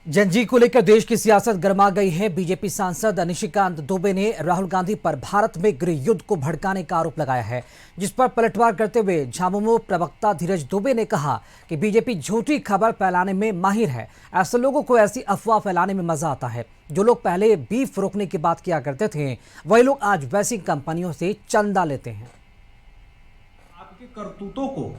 Gen Z को लेकर देश की सियासत गर्मा गई है। बीजेपी सांसद निशिकांत दुबे ने राहुल गांधी पर भारत में गृह युद्ध को भड़काने का आरोप लगाया है, जिस पर पलटवार करते हुए झामुमो प्रवक्ता धीरज दुबे ने कहा कि बीजेपी झूठी खबर फैलाने में माहिर है। ऐसे लोगों को ऐसी अफवाह फैलाने में मजा आता है। जो लोग पहले बीफ रोकने की बात किया करते थे, वही लोग आज वैसी कंपनियों से चंदा लेते हैं। आपके करतूतों को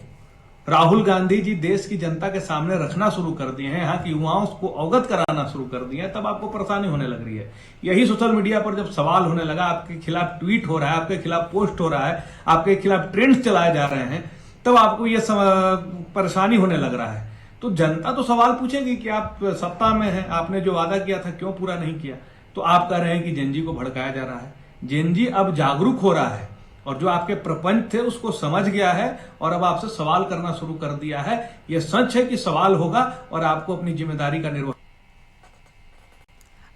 राहुल गांधी जी देश की जनता के सामने रखना शुरू कर दिए हैं, यहाँ की युवाओं को अवगत कराना शुरू कर दिए हैं, तब आपको परेशानी होने लग रही है। यही सोशल मीडिया पर जब सवाल होने लगा, आपके खिलाफ ट्वीट हो रहा है, आपके खिलाफ पोस्ट हो रहा है, आपके खिलाफ ट्रेंड्स चलाए जा रहे हैं, तब आपको ये परेशानी होने लग रहा है। तो जनता तो सवाल पूछेगी कि आप सत्ता में हैं, आपने जो वादा किया था क्यों पूरा नहीं किया। तो आप कह रहे हैं कि जेनजी को भड़काया जा रहा है। जेनजी अब जागरूक हो रहा है और जो आपके प्रपंच थे उसको समझ गया है और अब आपसे सवाल करना शुरू कर दिया है। यह सच है कि सवाल होगा और आपको अपनी जिम्मेदारी का निर्वहन।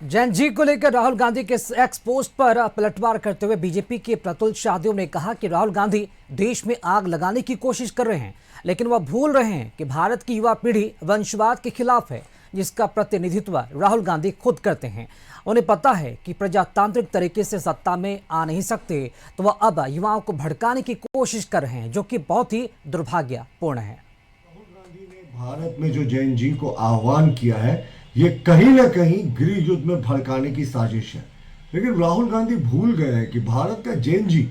जनजी को लेकर राहुल गांधी के एक्स पोस्ट पर पलटवार करते हुए बीजेपी के प्रतुल शाहदेव ने कहा कि राहुल गांधी देश में आग लगाने की कोशिश कर रहे हैं, लेकिन वह भूल रहे हैं कि भारत की युवा पीढ़ी वंशवाद के खिलाफ है, जिसका प्रतिनिधित्व राहुल गांधी खुद करते हैं। उन्हें पता है कि प्रजातांत्रिक तरीके से सत्ता में आ नहीं सकते, तो वह अब युवाओं को भड़काने की कोशिश कर रहे हैं, जो कि बहुत ही दुर्भाग्यपूर्ण है। राहुल गांधी ने भारत में जो जैन जी को आह्वान किया है, ये कहीं ना कहीं गृह युद्ध में भड़काने की साजिश है। लेकिन राहुल गांधी भूल गए हैं कि भारत का जैन जी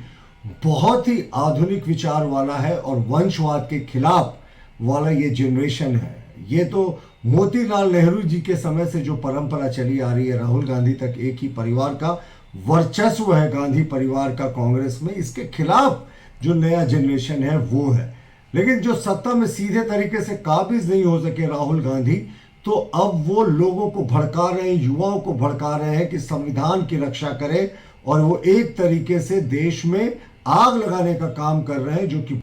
बहुत ही आधुनिक विचार वाला है और वंशवाद के खिलाफ वाला ये जनरेशन है। ये तो मोतीलाल नेहरू जी के समय से जो परंपरा चली आ रही है, राहुल गांधी तक एक ही परिवार का वर्चस्व है, गांधी परिवार का कांग्रेस में, इसके खिलाफ जो नया जनरेशन है वो है। लेकिन जो सत्ता में सीधे तरीके से काबिज नहीं हो सके राहुल गांधी, तो अब वो लोगों को भड़का रहे हैं, युवाओं को भड़का रहे हैं कि संविधान की रक्षा करें, और वो एक तरीके से देश में आग लगाने का काम कर रहे हैं। जो कि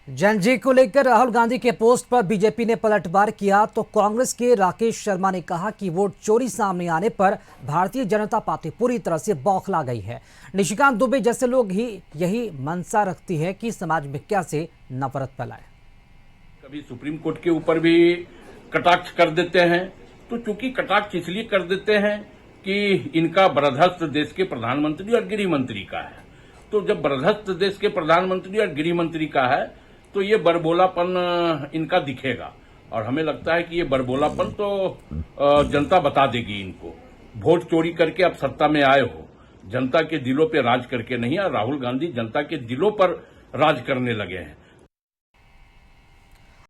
जनजी को लेकर राहुल गांधी के पोस्ट पर बीजेपी ने पलटवार किया, तो कांग्रेस के राकेश शर्मा ने कहा कि वोट चोरी सामने आने पर भारतीय जनता पार्टी पूरी तरह से बौखला गई है। निशिकांत दुबे जैसे लोग ही यही मंशा रखती है कि समाज में कैसे नफरत फैलाए। कभी सुप्रीम कोर्ट के ऊपर भी कटाक्ष कर देते हैं, तो चूंकि कटाक्ष इसलिए कर देते हैं कि इनका बर्धस्त देश के प्रधानमंत्री और गृह मंत्री का है। तो जब बर्धस्त देश के प्रधानमंत्री और गृह मंत्री का है, तो ये बरबोलापन इनका दिखेगा, और हमें लगता है कि ये बरबोलापन तो जनता बता देगी इनको। वोट चोरी करके अब सत्ता में आए हो, जनता के दिलों पे राज करके नहीं। और राहुल गांधी जनता के दिलों पर राज करने लगे हैं।